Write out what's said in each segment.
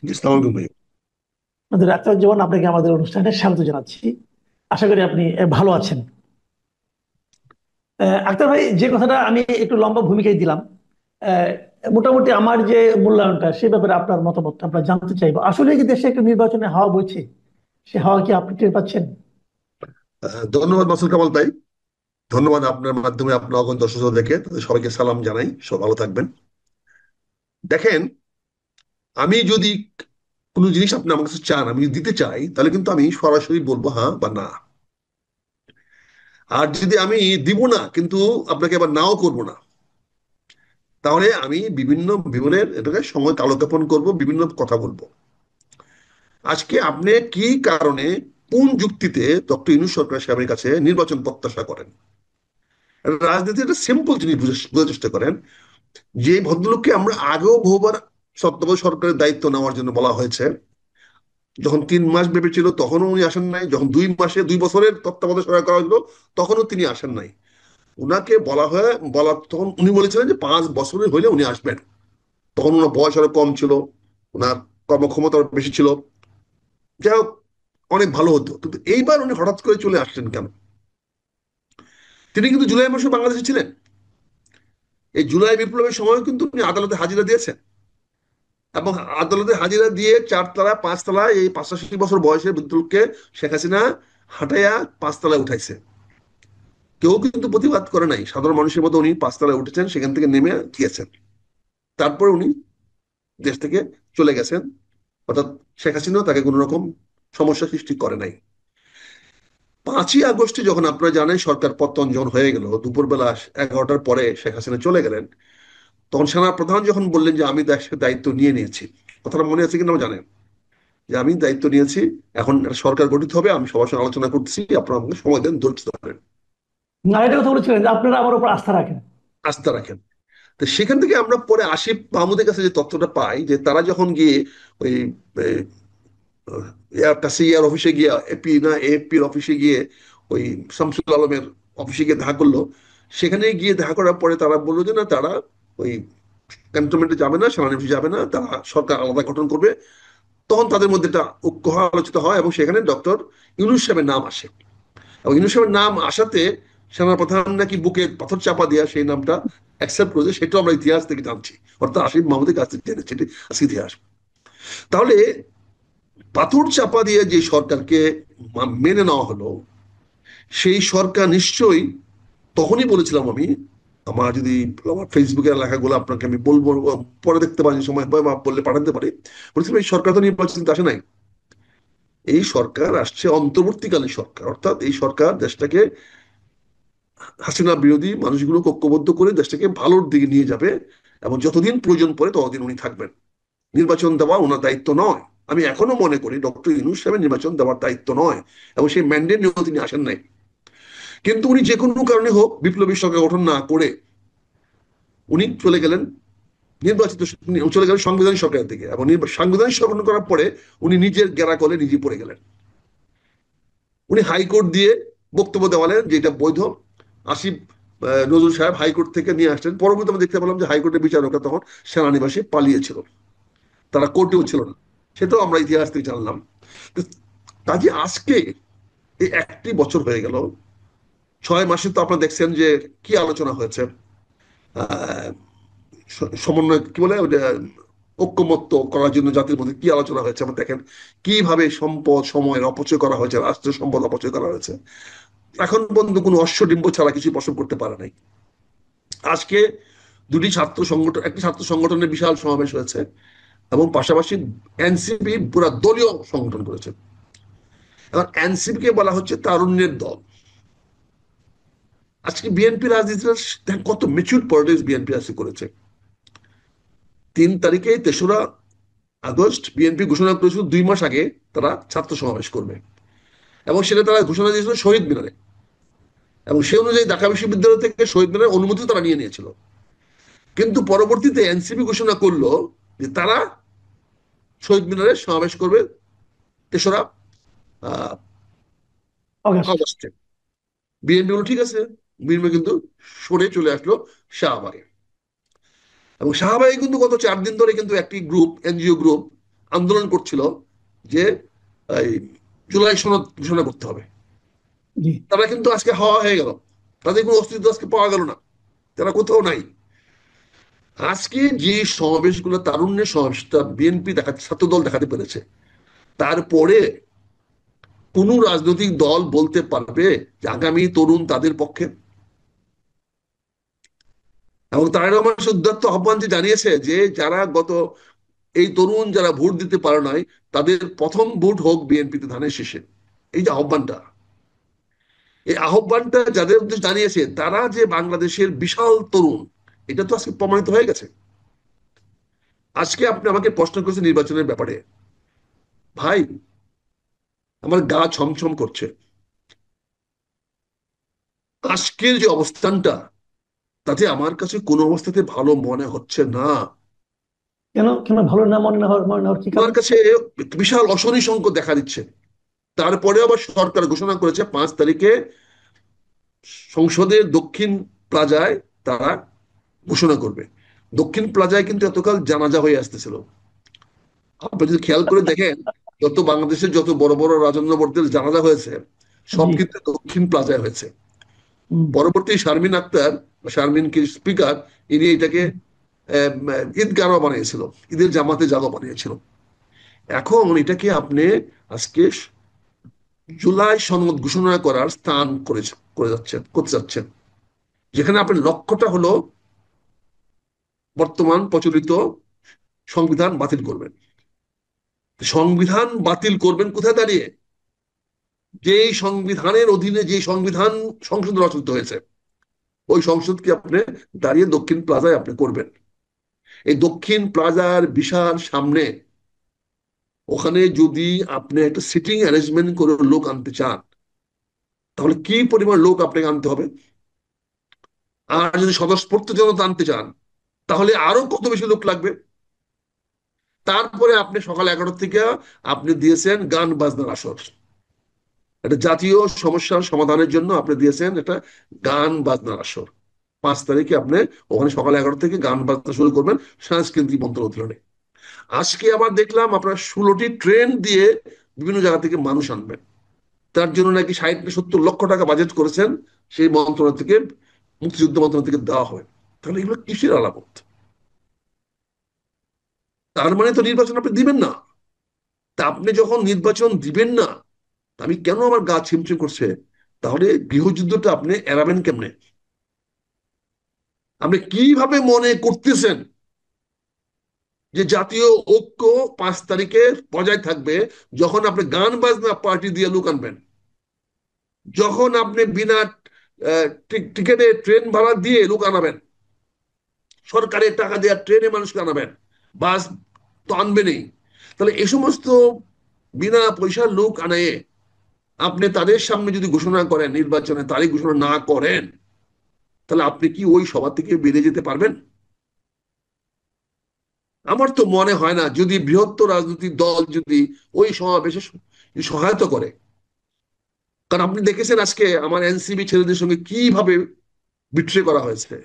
জি, আসসালামু আলাইকুম ভাই। আমাদের ডাক্তার জীবন, আপনাকে আমাদের অনুষ্ঠানে স্বাগত জানাচ্ছি। আশা করি আপনি ভালো আছেন। আক্তার ভাই, যে কথাটা আমি একটু লম্বা ভূমিকায় দিলাম, আহ, মোটামুটি আমার যে মূল্যায়নটা সে ব্যাপারে আপনার মতামত আমরা জানতে চাইবো। আসলে কি দেশে একটা নির্বাচনে হাওয়া বইছে? সে হাওয়া কি আপনি টের পাচ্ছেন? ধন্যবাদ মাসুল কামাল ভাই। ধন্যবাদ, আপনার মাধ্যমে আপনার অগণ দর্শক দেখে তাদের সবাইকে সালাম জানাই, সব ভালো থাকবেন। দেখেন, আমি যদি কোনো জিনিস আপনি আমার কাছে চান, আমি যদি দিতে চাই, তাহলে কিন্তু আমি সরাসরি বলবো হ্যাঁ বা না। আর যদি আমি দিব না কিন্তু আপনাকে আবার নাও করব না, তাহলে আমি বিভিন্ন বিবরণের এটাকে সময় কালক্ষেপণ করব, বিভিন্ন কথা বলবো। আজকে আপনি কি কারণে, কোন যুক্তিতে ডক্টর ইউনূস সরকার সাহেবের কাছে নির্বাচন প্রত্যাশা করেন? রাজনীতি একটা সিম্পল জিনিস বোঝার চেষ্টা করেন। যে ভদ্রলোককে আমরা আগেও বহুবার তত্ত্বাবধায়ক সরকারের দায়িত্ব নেওয়ার জন্য বলা হয়েছে, যখন 3 মাস ব্যাপী ছিল তখনও উনি আসেন নাই, যখন 2 মাসে 2 বছরের তত্ত্বাবধায়ক সরকার করা হলো তখনও তিনি আসেন নাই। উনাকে বলা তখন উনি বলেছিলেন যে 5 বছরের হইলে উনি আসবেন। তখন ওনার বয়স আরো কম ছিল, ওনার কর্মক্ষমতা আরো বেশি ছিল। যাই হোক, অনেক ভালো হতো, কিন্তু এইবার উনি হঠাৎ করে চলে আসলেন কেন? তিনি কিন্তু জুলাই মাসে বাংলাদেশে ছিলেন। এই জুলাই বিপ্লবের সময় কিন্তু উনি আদালতে হাজিরা দিয়েছেন, এবং আদালতে হাজিরা দিয়ে 4 তলা 5 তলা এই 85 বছর বয়সের বৃদ্ধকে শেখ হাসিনা হাঁটাইয়া 5 তলায় উঠাইছে। কেউ কিন্তু প্রতিবাদ করে নাই, সাধারণ মানুষের মতো উনি 5 তলায় উঠেছেন, সেখান থেকে নেমে গিয়েছেন। তারপরে উনি দেশ থেকে চলে গেছেন, অর্থাৎ শেখ হাসিনা তাকে কোন রকম সমস্যা সৃষ্টি করে নাই। 5ই আগস্টে যখন আপনারা জানেন সরকার পতন যখন হয়ে গেল, দুপুরবেলা 11টার পরে শেখ হাসিনা চলে গেলেন, তখন সেনা প্রধান যখন বললেন যে আমি দেশের দায়িত্ব নিয়ে নিয়েছি, কথাটা মনে আছে কিনা জানেন? যে আমি দায়িত্ব নিয়েছি, এখন একটা সরকার গঠিত হবে, আমি সবার সঙ্গে আলোচনা করতেছি, আপনারা আমাকে সময় দেন, ধৈর্য ধরেন, না, এটা কথা বলেছিলেন যে আপনারা আমার উপর আস্থা রাখেন। আস্থা রাখেন। তো সেখান থেকে আমরা পরে আসিফ মাহমুদের কাছে যে তথ্যটা পাই, যে তারা যখন গিয়ে ওই কাছে ইয়ার অফিসে গিয়ে, এপি না এপির অফিসে গিয়ে ওই শামসুল আলমের অফিসে গিয়ে দেখা করলো, সেখানে গিয়ে দেখা করার পরে তারা বললো যে না, তারা ওই ক্যান্টনমেন্টে যাবে না, সেনানিবাসে যাবে না, তারা সরকার আলাদা গঠন করবে। তখন তাদের মধ্যে একটা ঐক্য হওয়া আলোচিত হয়, এবং সেখানে ডক্টর ইউনূস সাহেবের নাম আসে। এবং ইউনূস সাহেবের নাম আসাতে সেনাপ্রধান নাকি বুকে পাথর চাপা দিয়া সেই নামটা অ্যাকসেপ্ট করেছে, সেটাও আমরা ইতিহাস থেকে জানছি, অর্থাৎ আসিফ মাহমুদের কাছ থেকে জেনেছি, এটি আজকে ইতিহাস। তাহলে পাথর চাপা দিয়ে যে সরকারকে মেনে নেওয়া হলো, সেই সরকার নিশ্চয়ই, তখনই বলেছিলাম আমি, আমার যদি আমার ফেসবুকের লেখাগুলো আপনাকে আমি বলবো, পরে দেখতে পারি, সময় হয় বা বললে পাঠাতে পারি। বলেছিলাম এই সরকার তো নির্বাচন আসে নাই, এই সরকার আসছে অন্তর্বর্তীকালীন সরকার, অর্থাৎ এই সরকার দেশটাকে হাসিনা বিরোধী মানুষগুলো ঐক্যবদ্ধ করে দেশটাকে ভালোর দিকে নিয়ে যাবে, এবং যতদিন প্রয়োজন পড়ে ততদিন উনি থাকবেন। নির্বাচন দেওয়া ওনার দায়িত্ব নয়। আমি এখনো মনে করি ডক্টর ইউনূস সাহেবের নির্বাচন দেওয়ার দায়িত্ব নয়, এবং সেই ম্যান্ডেট নিয়েও তিনি আসেন নাই। কিন্তু উনি যে কোনো কারণে হোক বিপ্লবী সরকার গঠন না করে উনি চলে গেলেন নির্বাচিত, চলে গেলেন সাংবিধানিক সরকারের দিকে, এবং সাংবিধানিক সরকার গঠন করার পরে উনি নিজের গেরা কলে নিজে পড়ে গেলেন। উনি হাইকোর্ট দিয়ে বক্তব্য দেওয়ালেন যে এটা বৈধ। আসিফ নজরুল সাহেব হাইকোর্ট থেকে নিয়ে আসলেন, পরবর্তী আমরা দেখতে পেলাম যে হাইকোর্টের বিচারকরা তখন সেনানিবাসে পালিয়েছিল, তারা কোর্টেও ছিল না, সেটাও আমরা ইতিহাস থেকে জানলাম। কাজে আজকে এই 1টি বছর হয়ে গেল, 6 মাসে তো আপনারা দেখছেন যে কি আলোচনা হয়েছে। আহ সমন্বয় কি বলে ওটা, ঐক্যমত্য করার জন্য জাতির মধ্যে কি আলোচনা হয়েছে আমরা দেখেন। কিভাবে সম্পদ সময়ের অপচয় করা হয়েছে, রাষ্ট্রের সম্পদ অপচয় করা হয়েছে, এখন পর্যন্ত কোনো অশ্বডিম্ব ছাড়া কিছু প্রশ্ন করতে পারে নাই। আজকে দুটি ছাত্র সংগঠন, একটি ছাত্র সংগঠনের বিশাল সমাবেশ হয়েছে, এবং পাশাপাশি এনসিপি পুরা দলীয় সংগঠন করেছে। এখন এনসিপি কে বলা হচ্ছে তারুণ্যের দল। আজকে বিএনপি রাজনীতিটা দেখেন কত মেচুর পলিটিক্স বিএনপি আজকে করেছে। 3 তারিখে 3রা আগস্ট বিএনপি ঘোষণা করেছিল 2 মাস আগে তারা ছাত্র সমাবেশ করবে, এবং সেটা তারা ঘোষণা দিয়েছিল শহীদ মিনারে, এবং সে অনুযায়ী ঢাকা বিশ্ববিদ্যালয় থেকে শহীদ মিনারের অনুমতি তারা নিয়ে নিয়েছিল। কিন্তু পরবর্তীতে এনসিপি ঘোষণা করলো যে তারা শহীদ মিনারে সমাবেশ করবে 3রা অগাস্ট। আগস্টে। বিএনপি বলল ঠিক আছে, বিএনপি কিন্তু সরে চলে আসলো শাহবাগে। এবং শাহবাগে কিন্তু গত 4 দিন ধরে কিন্তু একটি গ্রুপ, এনজিও গ্রুপ, আন্দোলন করছিল যে এই জুলাই সনদ ঘোষণা করতে হবে, জি। তারা কিন্তু আজকে হাওয়া হয়ে গেল, তাদের কোনো অস্তিত্ব আজকে পাওয়া গেল না, তারা কোথাও নাই। আজকে যে সমাবেশগুলো, তারুণ্যের সমাবেশটা বিএনপি দেখাতে, ছাত্রদল দেখাতে পেরেছে, তারপরে কোন রাজনৈতিক দল বলতে পারবে যে আগামী তরুণ তাদের পক্ষে? এবং তারেক রহমান উদাত্ত আহ্বান যে জানিয়েছে যে যারা গত, এই তরুণ যারা ভোট দিতে পারে নাই, তাদের প্রথম ভোট হোক বিএনপিতে ধানের শীষে, এই যে আহ্বানটা, এই আহ্বানটা যাদের উদ্দেশ্যে জানিয়েছে তারা যে বাংলাদেশের বিশাল তরুণ, এটা তো আজকে প্রমাণিত হয়ে গেছে। আজকে আপনি আমাকে প্রশ্ন করেছেন নির্বাচনের ব্যাপারে, ভাই আমার গা ছমছম করছে। আজকের যে অবস্থানটা, তাতে আমার কাছে কোনো অবস্থাতে ভালো মনে হচ্ছে না। কেন কেন ভালো না মনে না হওয়ার কি আমার কারণ? কাছে বিশাল অশনি সংকট দেখা দিচ্ছে। তারপরে আবার সরকার ঘোষণা করেছে 5 তারিখে সংসদের দক্ষিণ প্লাজায় তারা ঘোষণা করবে। দক্ষিণ প্লাজায় কিন্তু এতকাল জানাজা হয়ে আসতেছিল। আপনি যদি খেয়াল করে দেখেন, যত বাংলাদেশের যত বড় বড় রাজন্যবর্দের জানাজা হয়েছে, সব জি। কিন্তু দক্ষিণ প্লাজায় হয়েছে। হুম। পরবর্তী শারমিন আক্তার, শারমিন কি স্পিকার, ইনি এটাকে হুম। ঈদগাহ বানিয়েছিল, ঈদের জামাতে জাগো বানিয়েছিল। এখন এটাকে আপনি আজকে জুলাই সনদ ঘোষণা করার স্থান করে যাচ্ছেন, করতে যাচ্ছেন, যেখানে আপনার লক্ষ্যটা হলো বর্তমান প্রচলিত সংবিধান বাতিল করবেন। সংবিধান বাতিল করবেন কোথায় দাঁড়িয়ে? যে সংবিধানের অধীনে যে সংবিধান সংসদ রচিত হয়েছে, ওই সংসদকে আপনি দাঁড়িয়ে দক্ষিণ প্লাজায় আপনি করবেন। এই দক্ষিণ প্লাজার বিশাল সামনে, ওখানে যদি আপনি একটা সিটিং অ্যারেঞ্জমেন্ট করে লোক আনতে চান, তাহলে কি পরিমাণ লোক আপনাকে আনতে হবে? আর যদি স্বতঃস্ফূর্ত জনতা আনতে চান, তাহলে আরো কত বেশি লোক লাগবে? তারপরে আপনি সকাল 11টা থেকে আপনি দিয়েছেন গান বাজনার আসর, একটা জাতীয় সমস্যার সমাধানের জন্য আপনি দিয়েছেন একটা গান বাজনার আসর। 5 তারিখে আপনি ওখানে সকাল 11টা থেকে গান বাজনা শুরু করবেন সাংস্কৃতিক মন্ত্রণালয়ে। আজকে আবার দেখলাম আপনার 16টি ট্রেন দিয়ে বিভিন্ন জায়গা থেকে মানুষ আনবেন। তার জন্য নাকি 60-70 লক্ষ টাকা বাজেট করেছেন সেই মন্ত্রণালয় থেকে, মুক্তিযুদ্ধ মন্ত্রণালয় থেকে দেওয়া হয়। তাহলে এগুলো কিসের আলামত? তার মানে তো নির্বাচন আপনি দিবেন না। তা আপনি যখন নির্বাচন দিবেন না, আমি কেন আমার গা ছিমছিম করছে? তাহলে গৃহযুদ্ধটা আপনি এড়াবেন কেমনে? আপনি কিভাবে মনে করতেছেন যে জাতীয় ঐক্য 5 তারিখে বজায় থাকবে, যখন আপনি গান বাজনা পার্টি দিয়ে লোক আনবেন, যখন আপনি বিনা টিকেটে ট্রেন ভাড়া দিয়ে লোক আনাবেন, সরকারের টাকা দেওয়া ট্রেনে মানুষকে আনাবেন, বাস তো আনবেনই। তাহলে এই সমস্ত বিনা পয়সার লোক আনায় আপনি তাদের সামনে যদি ঘোষণা করেন, নির্বাচনে তারিখ ঘোষণা না করেন, তাহলে আপনি কি ওই সভা থেকে বেরিয়ে যেতে পারবেন? আমার তো মনে হয় না, যদি বৃহত্তর রাজনৈতিক দল যদি ওই সমাবেশে সহায়তা করে। কারণ আপনি দেখেছেন আজকে আমার এনসিবি ছেলেদের সঙ্গে কিভাবে বিট্রে করা হয়েছে,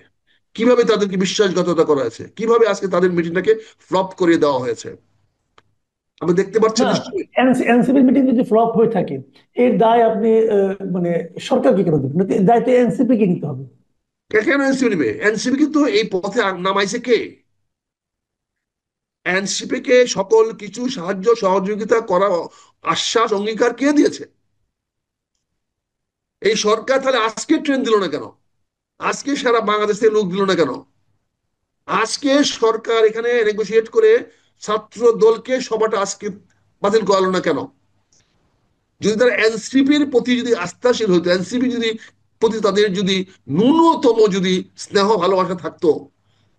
কিভাবে তাদেরকে বিশ্বাসঘাতকতা করা হয়েছে, কিভাবে আজকে তাদের মিটিংটাকে ফ্লপ করিয়ে দেওয়া হয়েছে, আপনি দেখতে পাচ্ছেন না, নিশ্চয়ই। এনসিপি মিটিং যদি ফ্লপ হয়ে থাকে, এর দায় আপনি মানে সরকারকে কেন দেবেন? এর দায় তো এনসিপি কে নিতে হবে। কেন এনসিপি নেবে? এনসিপি কিন্তু এই পথে নামাইছে কে? এনসিপি কে সকল কিছু সাহায্য সহযোগিতা করা আশ্বাস অঙ্গীকার কে দিয়েছে? এই সরকার। তাহলে আজকে ট্রেন দিল না কেন? আজকে সারা বাংলাদেশ থেকে লোক দিল না কেন? আজকে সরকার এখানে নেগোসিয়েট করে ছাত্র দলকে সভাটা আজকে বাতিল করালো না কেন? যদি তারা এনসিপির প্রতি যদি আস্থাশীল হইতো, এনসিপি যদি প্রতি তাদের যদি ন্যূনতম যদি স্নেহ ভালোবাসা থাকতো,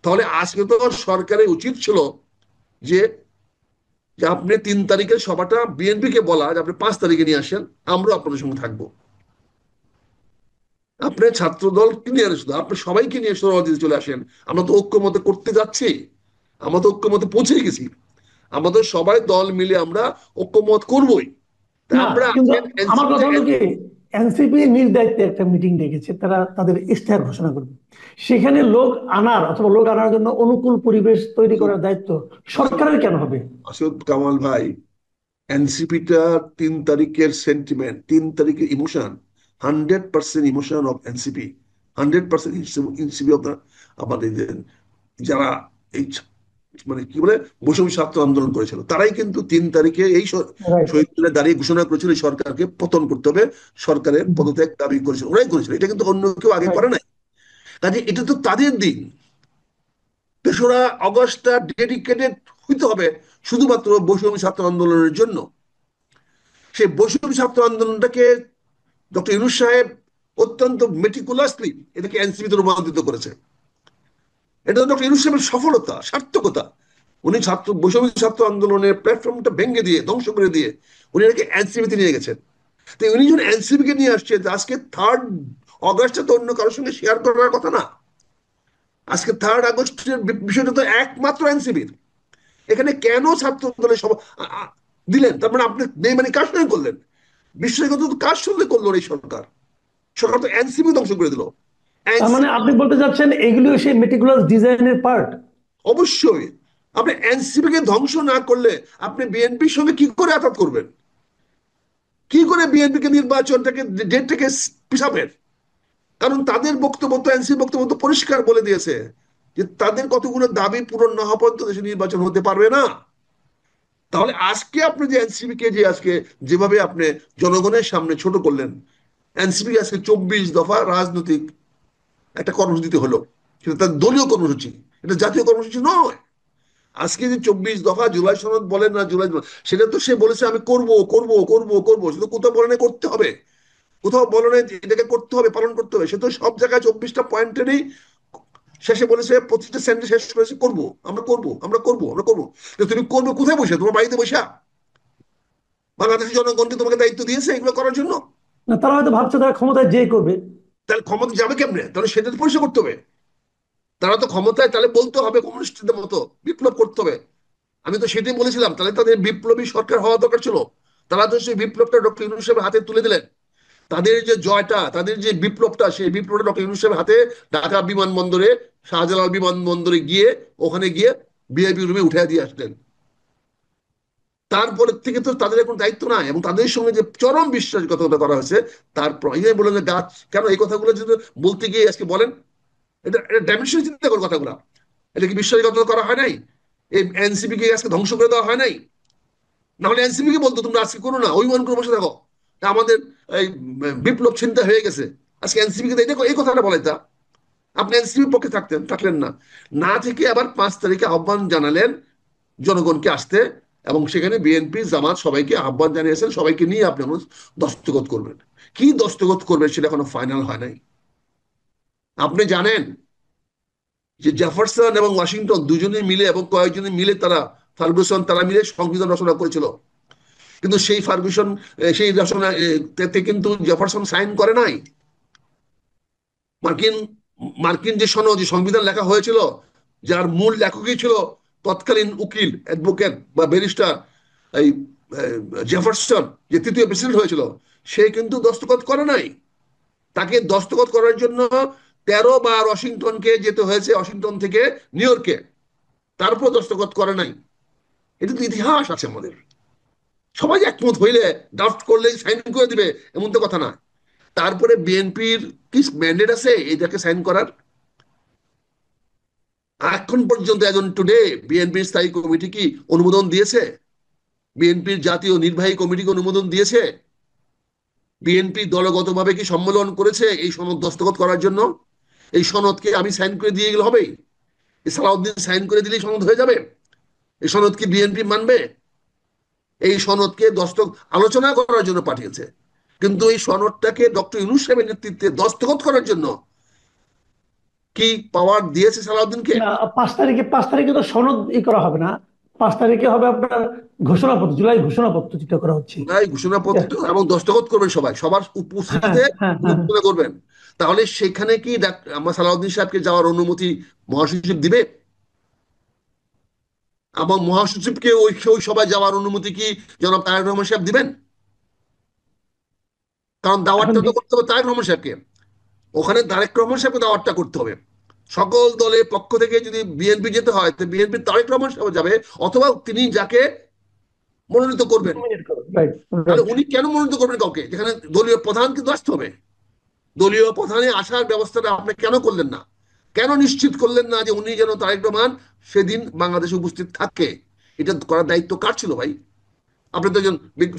তাহলে আজকে তো সরকারের উচিত ছিল যে যে আপনি 3 তারিখের সভাটা বিএনপি কে বলা যে আপনি 5 তারিখে নিয়ে আসেন, আমরা আপনাদের সঙ্গে থাকবো। আপনি ছাত্র দলকে নিয়ে আসেন, আপনি সবাইকে নিয়ে সোহরাওয়ার্দীতে চলে আসেন। আমরা তো ঐক্যমতে করতে যাচ্ছি, আমরা তো ঐক্যমতে পৌঁছে গেছি, আমাদের সবাই দল মিলে আমরা ঐক্যমত করবই। তা না, আমরা কিন্তু আছেন আমার এনসিপি কথা হলো কি, এনসিপি নিজ দায়িত্বে একটা মিটিং ডেকেছে, তারা তাদের ইশতেহার ঘোষণা করবে। সেখানে লোক আনার অথবা লোক আনার জন্য অনুকূল পরিবেশ তৈরি আসুক করার দায়িত্ব আসুক সরকারের কেন হবে? আসুক কামাল ভাই, এনসিপিটা 3 তারিখের সেন্টিমেন্ট, 3 তারিখের emotion, 100% emotion of NCP, 100% NCP of আমাদের যারা এই মানে কি বলে বৈষম্য ছাত্র আন্দোলন করেছিল, তারাই কিন্তু 3 তারিখে এই রাইট। শহীদ মিনারে দাঁড়িয়ে ঘোষণা করেছিল এই সরকারকে পতন করতে হবে, সরকারের পদত্যাগ দাবি করেছিল, ওরাই করেছিল, এটা কিন্তু অন্য কেউ আগে রাইট। করে নাই। কাজে এটা তো তাদের দিন। 3রা আগস্টটা ডেডিকেটেড হইতে হবে শুধুমাত্র বৈষম্য ছাত্র আন্দোলনের জন্য। সেই বৈষম্য ছাত্র আন্দোলনটাকে ডক্টর ইউনূস সাহেব অত্যন্ত মেটিকুলাসলি এটাকে এনসিপিতে রূপান্তরিত করেছে। এটা ডক্টর ইউনূস সাহেবের সফলতা, সার্থকতা। উনি বৈষম্য ছাত্র আন্দোলনের প্ল্যাটফর্মটা ভেঙে দিয়ে, ধ্বংস করে দিয়ে উনি এটাকে এনসিপিতে নিয়ে গেছেন। তো উনি যখন এনসিপি কে নিয়ে আসছে, আজকে 3 আগস্টে তো অন্য কারোর সঙ্গে শেয়ার করার কথা না। আজকে 3 আগস্টের বিষয়টা তো একমাত্র এনসিপির। এখানে কেন ছাত্র দলের সভা দিলেন? তার মানে আপনি বেইমানি কার সঙ্গে করলেন? বিশ্বাসঘাতকতা তো কার সঙ্গে করলো এই সরকার? সরকার তো এনসিপি ধ্বংস করে দিল। তার মানে এনসিপি আপনি বলতে চাচ্ছেন এগুলিও সেই মেটিকুলাস ডিজাইনের পার্ট? অবশ্যই। আপনি এনসিপি কে ধ্বংস না করলে আপনি বিএনপির সঙ্গে কি করে আঘাত করবেন? কি করে বিএনপি কে নির্বাচনটাকে ডেটটাকে পিছাবেন? কারণ তাদের বক্তব্য তো, এনসিপি বক্তব্য তো পরিষ্কার বলে দিয়েছে যে তাদের কতগুলো দাবি পূরণ না হওয়া পর্যন্ত দেশে নির্বাচন হতে পারবে না। তাহলে আজকে আপনি যে এনসিপি কে যে আজকে যেভাবে আপনি জনগণের সামনে ছোট করলেন, এনসিপি আজকে 24 দফা রাজনৈতিক একটা কর্মসূচিতে হলো, সেটা তার দলীয় কর্মসূচি, এটা জাতীয় কর্মসূচি নয়। আজকে যে 24 দফা জুলাই সনদ বলেন না জুলাই, সেটা তো সে বলেছে আমি করব করব করব করব, সেটা কোথাও বলে না করতে হবে, কোথাও বলে না এটাকে করতে হবে, পালন করতে হবে। সে তো সব জায়গায় 24টা পয়েন্টেরই শেষে বলেছে, প্রতিটা সেন্টে শেষ করেছে করব, আমরা করব, আমরা করব, আমরা করব। তুমি করবে কোথায় বসে? তোমার বাড়িতে বসে? বাংলাদেশের জনগণকে তোমাকে দায়িত্ব দিয়েছে এগুলো করার জন্য। না, তারা হয়তো ভাবছে তারা ক্ষমতায় যে করবে। তাহলে ক্ষমতা যাবে কেমনে? তাহলে সেটা তো পরিষ্কার করতে হবে। তারা তো ক্ষমতায়, তাহলে বলতে হবে কমিউনিস্টদের মতো বিপ্লব করতে হবে। আমি তো সেটাই বলেছিলাম, তাহলে তাদের বিপ্লবী সরকার হওয়া দরকার ছিল। তারা তো সেই বিপ্লবটা ডক্টর ইউনূস সাহেবের হাতে তুলে দিলেন। তাদের যে জয়টা, তাদের যে বিপ্লবটা, সেই বিপ্লবটা ডক্টর ইউনূস সাহেবের হাতে ঢাকা বিমানবন্দরে, শাহজালাল বিমানবন্দরে গিয়ে, ওখানে গিয়ে ভিআইপি রুমে উঠে দিয়ে আসলেন। তারপরে থেকে তো তাদের এখন দায়িত্ব নাই, এবং তাদের সঙ্গে যে চরম বিশ্বাসঘাতকতা করা হয়েছে। তারপর এই বলেন যে গাছ কেন, এই কথাগুলো যদি বলতে গিয়ে আজকে বলেন, এটা এটা ডাইমেনশন চিন্তা করে কথাগুলো। এটা কি বিশ্বাসঘাতকতা করা হয় নাই? এই এনসিপি কে আজকে ধ্বংস করে দেওয়া হয় নাই? না হলে এনসিপি কে বলতো তোমরা আজকে করো না, অভিমান করে বসে থাকো, আমাদের এই বিপ্লব চিন্তা হয়ে গেছে, আজকে এনসিপি কে এই কথাটা বলাইতা। আপনি এনসিপির পক্ষে থাকলেন না, না থেকে আবার 5 তারিখে আহ্বান জানালেন জনগণকে আসতে, এবং সেখানে বিএনপি জামাত সবাইকে আহ্বান জানিয়েছেন, সবাইকে নিয়ে আপনি দস্তখত করবেন। কি দস্তখত করবেন সেটা এখনো ফাইনাল হয় নাই। আপনি জানেন যে জেফারসন এবং ওয়াশিংটন দুজনে মিলে এবং কয়েকজনে মিলে, তারা ফার্গুসন, তারা মিলে সংবিধান রচনা করেছিল। কিন্তু সেই ফার্গুসন, সেই রচনা তে কিন্তু জেফারসন সাইন করে নাই। মার্কিন মার্কিন যে সনদ, যে সংবিধান লেখা হয়েছিল, যার মূল লেখকই ছিল তৎকালীন উকিল, অ্যাডভোকেট বা ব্যারিস্টার এই জেফারসন, যে তৃতীয় প্রেসিডেন্ট হয়েছিল, সে কিন্তু দস্তখত করে নাই। তাকে দস্তখত করার জন্য 13 বার ওয়াশিংটনকে যেতে হয়েছে, ওয়াশিংটন থেকে নিউ ইয়র্কে, তারপর দস্তখত করে নাই। এটা তো ইতিহাস আছে আমাদের। সবাই একমত হইলে, ড্রাফট করলেই সাইন করে দিবে এমন তো কথা না। তারপরে বিএনপির কি ম্যান্ডেট আছে এটাকে সাইন করার? এখন পর্যন্ত এখন টুডে বিএনপির স্থায়ী কমিটি কি অনুমোদন দিয়েছে? বিএনপির জাতীয় নির্বাহী কমিটি কি অনুমোদন দিয়েছে? বিএনপি দলগতভাবে কি সম্মেলন করেছে এই সনদ দস্তখত করার জন্য? এই সনদকে আমি সাইন করে দিয়ে গেলে হবে? সালাউদ্দিন সাইন করে দিলেই সনদ হয়ে যাবে? এই সনদ কি বিএনপি মানবে? এই সনদকে আলোচনা করার জন্য পাঠিয়েছে, কিন্তু এই সনদটাকে ডক্টর ইউনূস সাহেবের নেতৃত্বে দস্তখত করার জন্য কি পাওয়ার দিয়েছে সালাউদ্দিনকে? না, 5 তারিখে, 5 তারিখে তো সনদ করা হবে না। 5 তারিখে হবে আপনার ঘোষণাপত্র, জুলাই ঘোষণাপত্র যেটা করা হচ্ছে। তাই ঘোষণাপত্র এবং দস্তখত করবেন সবাই, সবার হ্যাঁ, উপস্থিতিতে হ্যাঁ, হ্যাঁ, হ্যাঁ। ঘোষণা করবেন। তাহলে সেখানে কি আমার সালাউদ্দিন সাহেবকে যাওয়ার অনুমতি মহাসচিব দিবে? এবং মহাসচিবকে ওই ওই সবাই যাওয়ার অনুমতি কি জনাব তারেক রহমান সাহেব দিবেন? কারণ এখন দাওয়াতটা তো করতে হবে তারেক রহমান সাহেবকে, ওখানে তারেক রহমান সাহেবকে দাওয়াতটা করতে হবে। সকল দলের পক্ষ থেকে যদি বিএনপি যেতে হয় তো বিএনপি তারেক রহমান সাহেব যাবে, অথবা তিনি যাকে মনোনীত করবেন। রাইট, তাহলে রাইট। উনি কেন মনোনীত করবেন কাউকে, যেখানে দলীয় প্রধান কিন্তু আসতে হবে? দলীয় প্রধানে আসার ব্যবস্থাটা আপনি কেন করলেন না? কেন নিশ্চিত করলেন না যে উনি যেন তারেক রহমান সেদিন বাংলাদেশে উপস্থিত থাকে? এটা করার দায়িত্ব কার ছিল ভাই? আপনি তো একজন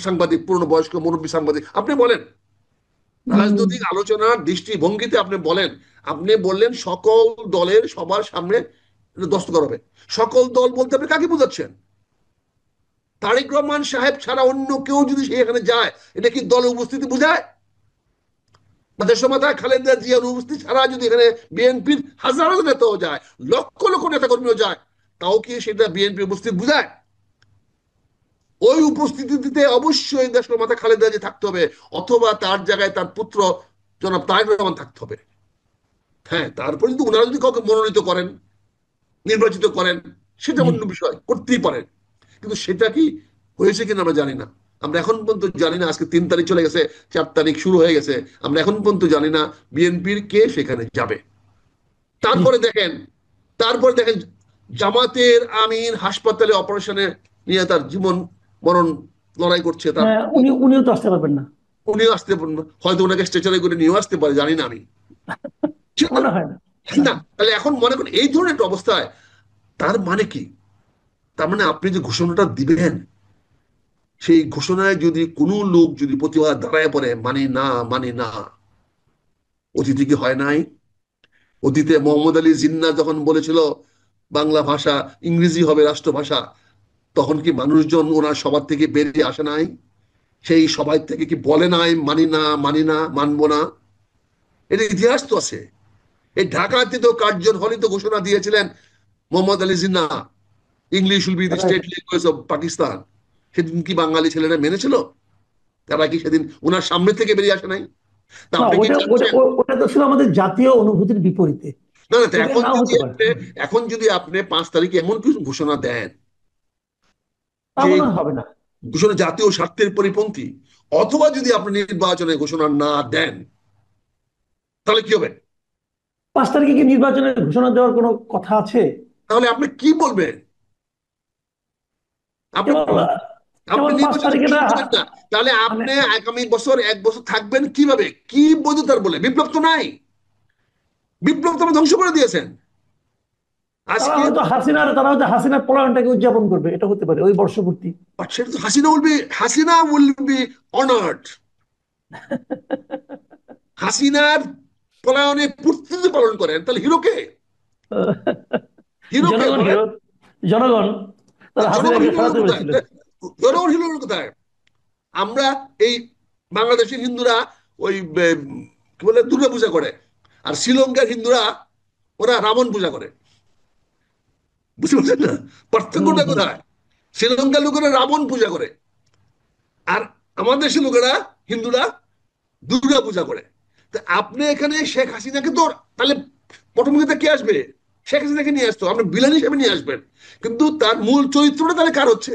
সাংবাদিক, পুরনো বয়স্ক মুরব্বী সাংবাদিক, আপনি বলেন হম। রাজনৈতিক আলোচনার দৃষ্টিভঙ্গিতে আপনি বলেন। আপনি বললেন সকল দলের সবার সামনে দস্তখত হবে। সকল দল বলতে আপনি কাকে বোঝাচ্ছেন? তারেক রহমান সাহেব ছাড়া অন্য কেউ যদি সেখানে যায়, এটা কি দলের উপস্থিতি বোঝায়? দেশমাতা খালেদা জিয়ার উপস্থিতি ছাড়া যদি এখানে বিএনপির হাজারো নেতাও যায়, লক্ষ লক্ষ নেতা কর্মীও যায়, তাও কি সেটা বিএনপি উপস্থিত বোঝায়? ওই উপস্থিতিতে অবশ্যই দেশমাতা খালেদা জিয়া থাকতে হবে, অথবা তার জায়গায় তার পুত্র জনাব তারেক রহমান থাকতে হবে। হ্যাঁ, তারপরে যদি ওনারা যদি কাউকে মনোনীত করেন, নির্বাচিত করেন, সেটা জি। অন্য বিষয়, করতেই পারেন। কিন্তু সেটা কি হয়েছে কিনা আমরা জানি না। আমরা এখন পর্যন্ত জানি না, আজকে 3 তারিখ চলে গেছে, 4 তারিখ শুরু হয়ে গেছে, আমরা এখন পর্যন্ত জানি না বিএনপির কে সেখানে যাবে। জি। তারপরে দেখেন, তারপরে দেখেন জামাতের আমির হাসপাতালে অপারেশনে নিয়ে তার জীবন মরণ লড়াই করছে, তার হ্যাঁ, উনিও তো আসতে পারবেন না। উনিও আসতে পারেন না। হয়তো ওনাকে স্ট্রেচারে করে নিয়েও আসতে পারে, জানি না আমি। মনে হয় না। না, তাহলে এখন মনে করেন এই ধরনের একটা অবস্থায়, তার মানে কি? তার মানে আপনি যে ঘোষণাটা দিবেন, সেই ঘোষণায় যদি কোনো লোক যদি প্রতিবাদ দাঁড়ায় পড়ে, মানি না মানি না, অতীতে কি হয় নাই? অতীতে মোহাম্মদ আলী জিন্নাহ যখন বলেছিল বাংলা ভাষা ইংরেজি হবে রাষ্ট্রভাষা, তখন কি মানুষজন ওনার সবার থেকে বেরিয়ে আসে নাই? সেই সবাই থেকে কি বলে নাই মানি না মানি না, মানবো না? এটা ইতিহাস তো আছে। এই ঢাকাতে তো কার্জন হলে তো ঘোষণা দিয়েছিলেন Mohammad Ali Jinnah, English will be the right. State language of Pakistan. সেদিন কি বাঙালি ছেলেরা মেনেছিল? তারা কি সেদিন ওনার সামনে থেকে বেরিয়ে আসে নাই? তা না, আপনি কি ওটা ওটা চাচ্ছেন? ওটা তো ছিল আমাদের জাতীয় অনুভূতির বিপরীতে। না না, তো এটা এখন নাও যদি হতে পারে। আপনি, এখন যদি আপনি 5 তারিখে এমন কিছু ঘোষণা দেন তা যে মনে হয় হবে না। ঘোষণা জাতীয় স্বার্থের পরিপন্থী, অথবা যদি আপনি নির্বাচনে ঘোষণা না দেন, তাহলে কি হবে? 5 তারিখে কি নির্বাচনের ঘোষণা দেওয়ার কোনো কথা আছে? তাহলে আপনি কি বলবেন? আপনি কেবল আপনি কেবল পাঁচ নির্বাচনে তারিখে না। ঘোষণা দেবেন না, তাহলে মানে আপনি আগামী বছর 1 বছর থাকবেন কিভাবে? কি বৈধতার বলে? বিপ্লব তো নাই, বিপ্লব তো আপনি ধ্বংস করে দিয়েছেন। আজকে তারা হয়তো হাসিনার পলায়নটাকে উদযাপন করবে, এটা হতে পারে ওই বর্ষপূর্তি। সেটা তো হাসিনা উইল বি অনার্ড। হাসিনার পলায়নে পূর্তি পালন করেন, তাহলে হিরোকে, হিরোকে জনগণ বলেন। হিরো। জনগণ তারা জনগণ হাসিনাকে হিরো সরাতে কোথায়? পেরেছিল। জনগণ হিরো কোথায়? আমরা এই বাংলাদেশের হিন্দুরা ওই কি বলে দুর্গা পূজা করে, আর শ্রীলঙ্কার হিন্দুরা ওরা রাবণ পূজা করে। বুঝতে পারছেন না হম, পার্থক্যটা হম। কোথায়? শ্রীলঙ্কার লোকেরা রাবণ পূজা করে, আর আমাদের দেশের লোকেরা, হিন্দুরা দুর্গা পূজা করে। তা আপনি এখানে শেখ হাসিনাকে তো, তাহলে পটভূমিতে কে আসবে? শেখ হাসিনাকে নিয়ে আসতো, আপনি ভিলেন হিসেবে নিয়ে আসবেন, কিন্তু তার মূল চরিত্রটা তাহলে কার হচ্ছে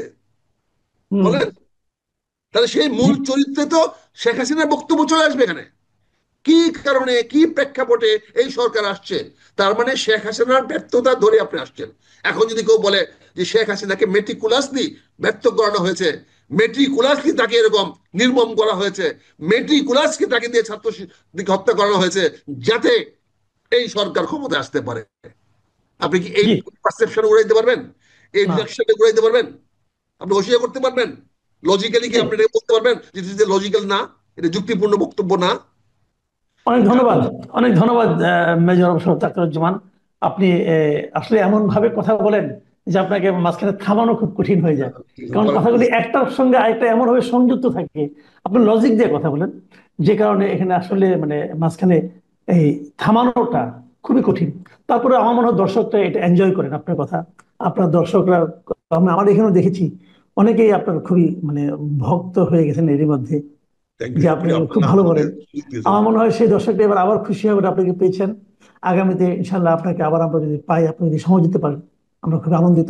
হম। বলেন? তাহলে সেই জি। মূল চরিত্রে তো শেখ হাসিনার বক্তব্য চলে আসবে এখানে। কি কারণে, কি প্রেক্ষাপটে এই সরকার আসছে? তার মানে শেখ হাসিনার ব্যর্থতা ধরে আপনি আসছেন। এখন যদি কেউ বলে যে শেখ হাসিনাকে মেটিকুলাসলি ব্যর্থ করানো হয়েছে, মেট্রিকুলাসলি তাকে এরকম নির্মম করা হয়েছে, মেট্রিকুলাসকে তাকে দিয়ে ছাত্র দিকে হত্যা করানো হয়েছে, যাতে এই সরকার ক্ষমতায় আসতে পারে, আপনি কি এই জি। পারসেপশন উড়াইতে পারবেন? এই না। রিয়াকশনটা উড়াইতে পারবেন? আপনি অস্বীকার করতে পারবেন? লজিক্যালি কি জি। আপনি এটা বলতে পারবেন যে লজিক্যাল না, এটা যুক্তিপূর্ণ বক্তব্য না? অনেক ধন্যবাদ। অনেক ধন্যবাদ মেজর মোশাররফ আখতারুজ্জামান। আপনি আসলে এমন ভাবে কথা বলেন যে আপনাকে মাঝখানে থামানো খুব কঠিন হয়ে যায়। কারণ কথাগুলি একটার সঙ্গে আরেকটা এমন ভাবে সংযুক্ত থাকে। আপনি লজিক দিয়ে কথা বলেন, যে কারণে এখানে আসলে মানে মাঝখানে এই থামানোটা খুবই কঠিন। তারপরে আমার মনে হয় দর্শকরা এটা এনজয় করেন আপনার কথা। আপনার দর্শকরা, আমার এখানেও দেখেছি অনেকেই আপনার খুবই মানে ভক্ত হয়ে গেছেন এরই মধ্যে, থ্যাংক ইউ, যে আপনি শুক্রিয়া, খুব আপনার ভালো আমাকে করেন। সুযোগ দিয়েছেন। আমার মনে হয় সেই দর্শকটা এবার আবার খুশি হবে আপনাকে পেয়েছেন। আগামীতে ইনশাল্লাহ আপনাকে আবার আমরা যদি পাই, আপনি যদি সময় দিতে পারেন, আমরা খুব আনন্দিত।